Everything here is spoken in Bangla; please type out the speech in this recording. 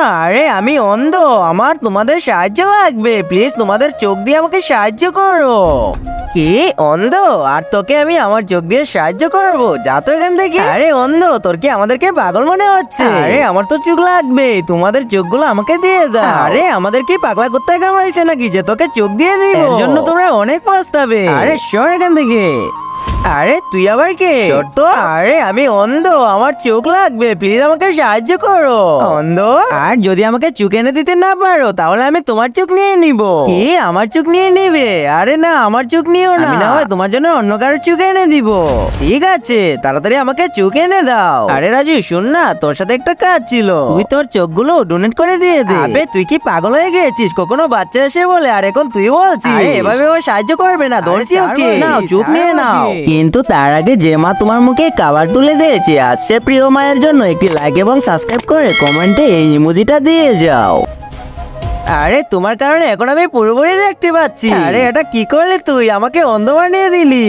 আরে আমি অন্ধ, আমার তোমাদের সাহায্য লাগবে, প্লিজ তোমাদের চোখ দিয়ে আমাকে সাহায্য করো। কি অন্ধ? আর তোকে আমি আমার চোখ দিয়ে সাহায্য করবো? যা তো এখান থেকে। আরে অন্ধ, তোর কি আমাদেরকে পাগল মনে হচ্ছে? আরে আমার তো চোখ লাগবে, তোমাদের চোখগুলো আমাকে দিয়ে দাও। আরে আমাদের কি পাগলা কুত্তায় কামড়াইছে নাকি যে তোকে চোখ দিয়ে দিব? এর জন্য তোমরা অনেক পস্তাবে। আরে সর এখান থেকে। আরে তুই আবার কে? শর্ত? আরে আমি অন্ধ, আমার চোখ লাগবে, প্লিজ আমাকে সাহায্য করো। অন্ধ? আর যদি আমাকে চোখ এনে দিতে না পারো তাহলে আমি তোমার চোখ নিয়ে নিব। কি আমার চোখ নিয়ে নিবে? আরে না, আমার চোখ নিও না, আমি না হয় তোমার জন্য অন্য কারোর চোখ এনে দিব। ঠিক আছে, তাড়াতাড়ি আমাকে চোখ এনে দাও। আরে রাজু শোন না, তোর সাথে একটা কাজ ছিল, তুই তোর চোখগুলো ডোনেট করে দিয়ে দে। আবে তুই কি পাগল হয়ে গেছিস? কখনো বাচ্চা এসে বলে আর এখন তুই বলছিস? আরে এভাবে ও সাহায্য করবে না, দোষী ওকে। নাও চোখ নিয়ে নাও। কিন্তু তার আগে যে মা তোমার মুখে খাবার তুলে দিয়েছে, আজ সে প্রিয় মায়ের জন্য একটি লাইক এবং সাবস্ক্রাইব করে কমেন্টে এই ইমোজিটা দিয়ে যাও। আরে তোমার কারণে এখন আমি পুরোপুরি দেখতে পাচ্ছি। আরে এটা কি করলি তুই? আমাকে অন্ধ বানিয়ে দিলি।